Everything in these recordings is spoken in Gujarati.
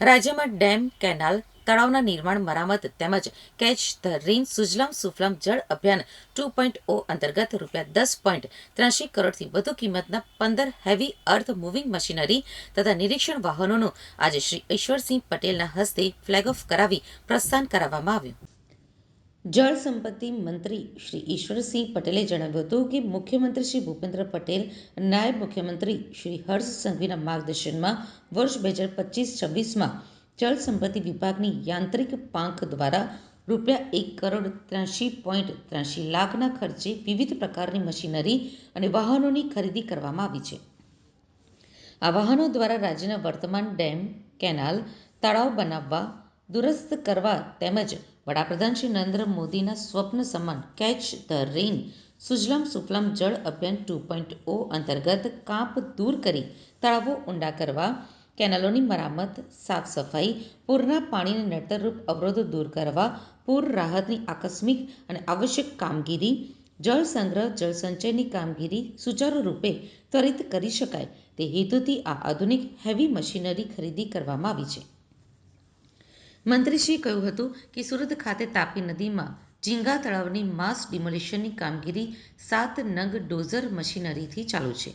રાજ્યમાં ડેમ, કેનાલ, તળાવના નિર્માણ, મરામત તેમજ catch the rain Sujalam Sufalam જળ અભિયાન 2.0 અંતર્ગત ₹10.83 કરોડથી વધુ કિંમતના 15 હેવી અર્થ મૂવિંગ મશીનરી તથા નિરીક્ષણ વાહનોનું આજે શ્રી ઈશ્વરસિંહ પટેલના હસ્તે ફ્લેગ ઓફ કરાવી પ્રસ્થાન કરાવવામાં આવ્યું. જળ સંપત્તિ મંત્રી શ્રી ઈશ્વરસિંહ પટેલે જણાવ્યું હતું કે મુખ્યમંત્રી શ્રી ભૂપેન્દ્ર પટેલ, નાયબ મુખ્યમંત્રી શ્રી હર્ષ સંઘવીના માર્ગદર્શનમાં વર્ષ 2025-26માં જળ સંપત્તિ વિભાગની યાંત્રિક પાંખ દ્વારા ₹1,83.83 લાખના ખર્ચે વિવિધ પ્રકારની મશીનરી અને વાહનોની ખરીદી કરવામાં આવી છે. આ વાહનો દ્વારા રાજ્યના વર્તમાન ડેમ, કેનાલ, તળાવ બનાવવા, દુરસ્ત કરવા તેમજ વડાપ્રધાન શ્રી નરેન્દ્ર મોદીના સ્વપ્ન સમાન catch the rain Sujalam Sufalam જળ અભિયાન 2.0 અંતર્ગત કાંપ દૂર કરી તળાવો ઊંડા કરવા, કેનાલોની મરામત, સાફ સફાઈ, પૂરના પાણીને નડતરરૂપ અવરોધો દૂર કરવા, પૂર રાહતની આકસ્મિક અને આવશ્યક કામગીરી, જળ સંગ્રહ, જળ સંચયની કામગીરી સુચારુ રૂપે ત્વરિત કરી શકાય તે હેતુથી આ આધુનિક હેવી મશીનરી ખરીદી કરવામાં આવી છે. મંત્રીશ્રીએ કહ્યું હતું કે સુરત ખાતે તાપી નદીમાં ઝીંગા તળાવની માસ ડિમોલિશનની કામગીરી 7 નંગ ડોઝર મશીનરીથી ચાલુ છે,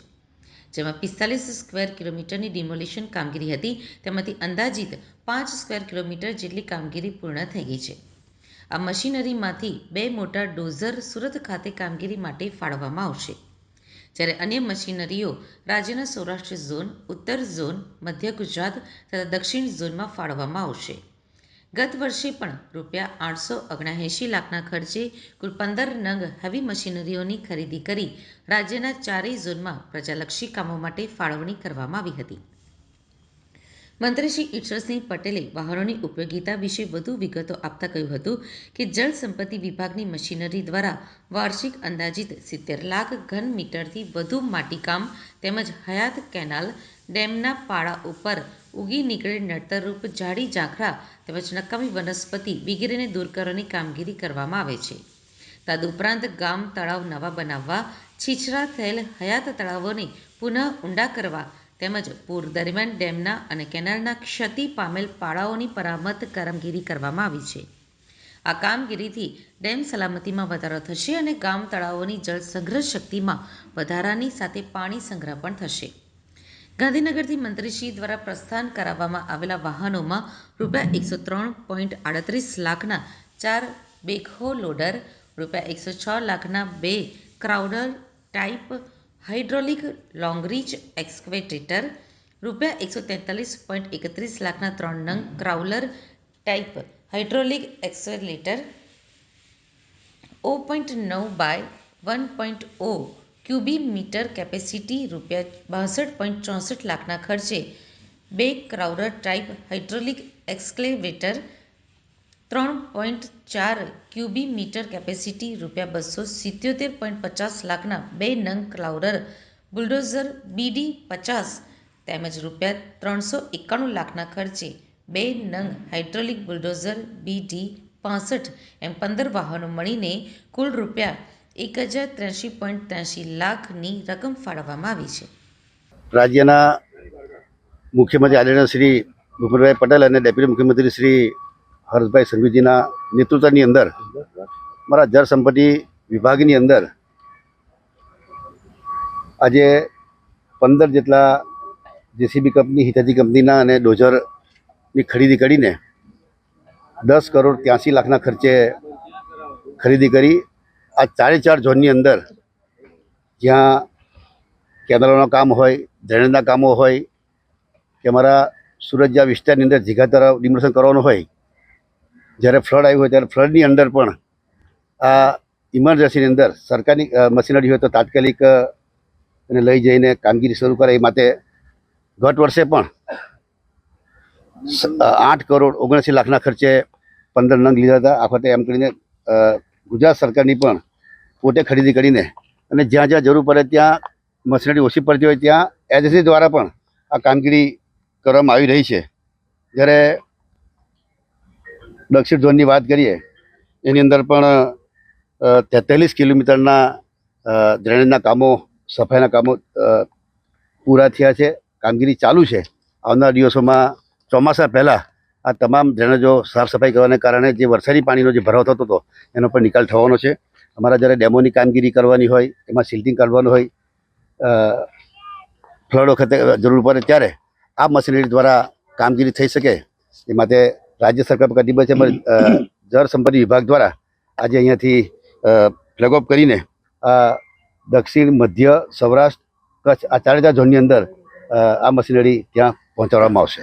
જેમાં 45 સ્ક્વેર કિલોમીટરની ડિમોલિશન કામગીરી હતી. તેમાંથી અંદાજિત 5 સ્ક્વેર કિલોમીટર જેટલી કામગીરી પૂર્ણ થઈ ગઈ છે. આ મશીનરીમાંથી 2 મોટા ડોઝર સુરત ખાતે કામગીરી માટે ફાળવવામાં આવશે, જ્યારે અન્ય મશીનરીઓ રાજ્યના સૌરાષ્ટ્ર ઝોન, ઉત્તર ઝોન, મધ્ય ગુજરાત તથા દક્ષિણ ઝોનમાં ફાળવવામાં આવશે. ગત વર્ષે પણ ₹879 લાખના ખર્ચે કુલ 15 નંગ હેવી મશીનરીઓની ખરીદી કરી રાજ્યના 4 ઝોનમાં પ્રજાલક્ષી કામો માટે ફાળવણી કરવામાં આવી હતી. મંત્રી શ્રી ઈશ્વરસિંહ પટેલે વાહનોની ઉપયોગિતા વિશે વધુ વિગતો આપતા કહ્યું હતું કે જળ સંપત્તિ વિભાગની મશીનરી દ્વારા વાર્ષિક અંદાજિત 70 લાખ ઘન મીટરથી વધુ માટીકામ તેમજ હયાત કેનાલ, ડેમના પાળા ઉપર ઉગી નીકળેલ નડતરરૂપ ઝાડી ઝાંખરા તેમજ નકામી વનસ્પતિ વગેરેને દૂર કરવાની કામગીરી કરવામાં આવે છે. તદુપરાંત ગામ, તળાવ નવા બનાવવા, છીછરા થયેલ હયાત તળાવોને પુનઃ ઊંડા કરવા તેમજ પૂર દરમિયાન ડેમના અને કેનાલના ક્ષતિ પામેલ પાળાઓની મરામત કામગીરી કરવામાં આવી છે. આ કામગીરીથી ડેમ સલામતીમાં વધારો થશે અને ગામ, તળાવોની જળ સંગ્રહ શક્તિમાં વધારાની સાથે પાણી સંગ્રહ પણ થશે. ગાંધીનગરથી મંત્રીશ્રી દ્વારા પ્રસ્થાન કરાવવામાં આવેલા વાહનોમાં ₹103.38 લાખના 4 બેકહો લોડર, ₹106 લાખના 2 crawler type hydraulic long reach excavator, ₹143.31 લાખના 3 નંગ crawler type hydraulic excavator, 0.9 x 1.0 cubic metre capacity, ₹62.64 લાખના ખર્ચે 2 crawler type hydraulic excavator, 3.4 cubic metre capacity, ₹277.50 લાખના 2 નંગ ક્રાઉલર બુલડોઝર BD50 તેમજ ₹391 લાખના ખર્ચે 2 નંગ હાઇડ્રોલિક બુલડોઝર BD65 એમ 15 વાહનો મળીને કુલ ₹1083.83 લાખની રકમ ફાળવવામાં આવી છે. રાજ્યના મુખ્યમંત્રી આદરણીય શ્રી ભૂપેન્દ્રભાઈ પટેલ અને ડેપ્યુટી મુખ્યમંત્રી શ્રી હર્ષભાઈ સંઘવીજીના નેતૃત્વની અંદર મારા જળ સંપત્તિ વિભાગની અંદર આજે 15 જેટલા જેસીબી કંપની, હિતાચી કંપનીના અને ડોઝરની ખરીદી કરીને 10.83 લાખના ખર્ચે ખરીદી કરી આ 4 ઝોનની અંદર જ્યાં કેનાલોના કામ હોય, ડ્રેનેજના કામો હોય કે અમારા સુરત જેવા વિસ્તારની અંદર ઝીંગા તળાવ ડિમોલિશન કરવાનું હોય, જ્યારે ફ્લડ આવ્યું હોય ત્યારે ફ્લડની અંદર પણ આ ઇમરજન્સીની અંદર સરકારની મશીનરી હોય તો તાત્કાલિક એને લઈ જઈને કામગીરી શરૂ કરે. એ માટે ગત વર્ષે પણ 8.79 લાખના ખર્ચે 15 નંગ લીધા હતા. આ વખતે એમ કરીને ગુજરાત સરકારની પણ પોતે ખરીદી કરીને અને જ્યાં જ્યાં જરૂર પડે ત્યાં મશીનરી ઓછી પડતી હોય ત્યાં એજન્સી દ્વારા પણ આ કામગીરી કરવામાં આવી રહી છે. જ્યારે દક્ષિણ ઝોનની વાત કરીએ એની અંદર પણ 43 કિલોમીટરના ડ્રેનેજના કામો, સફાઈના કામો પૂરા થયા છે. કામગીરી ચાલુ છે. આવનારા દિવસોમાં ચોમાસા પહેલાં આ તમામ ડ્રેનેજો સાફ સફાઈ કરવાને કારણે જે વરસાદી પાણીનો જે ભરાવ થતો હતો એનો પણ નિકાલ થવાનો છે. અમારા જ્યારે ડેમોની કામગીરી કરવાની હોય, એમાં સિલ્ટિંગ કાઢવાનું હોય, ફ્લડ વખતે જરૂર પડે ત્યારે આ મશીનરી દ્વારા કામગીરી થઈ શકે એ માટે રાજ્ય સરકાર પર કટિબદ્ધ છે. જળ સંપત્તિ વિભાગ દ્વારા આજે અહીંયાથી ફ્લેગ ઓફ કરીને દક્ષિણ, મધ્ય, સૌરાષ્ટ્ર, કચ્છ આ 4 ઝોનની અંદર આ મશીનરી ત્યાં પહોંચાડવામાં આવશે.